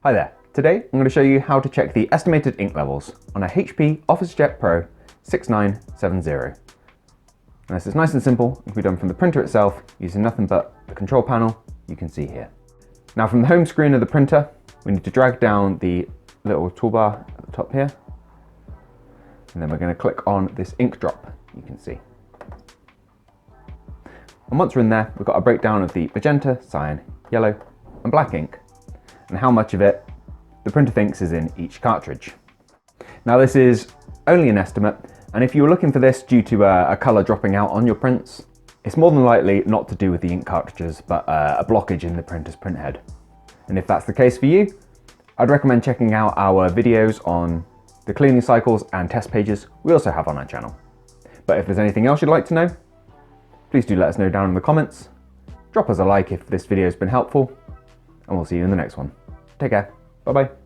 Hi there. Today I'm going to show you how to check the estimated ink levels on a HP OfficeJet Pro 6970. Now, this is nice and simple. It can be done from the printer itself using nothing but the control panel you can see here. Now, from the home screen of the printer, we need to drag down the little toolbar at the top here, and then we're going to click on this ink drop you can see. And once we're in there, we've got a breakdown of the magenta, cyan, yellow and black ink, and how much of it the printer thinks is in each cartridge. Now, this is only an estimate, and if you were looking for this due to a colour dropping out on your prints, it's more than likely not to do with the ink cartridges, but a blockage in the printer's print head. And if that's the case for you, I'd recommend checking out our videos on the cleaning cycles and test pages we also have on our channel. But if there's anything else you'd like to know, please do let us know down in the comments. Drop us a like if this video has been helpful, and we'll see you in the next one. Take care. Bye bye.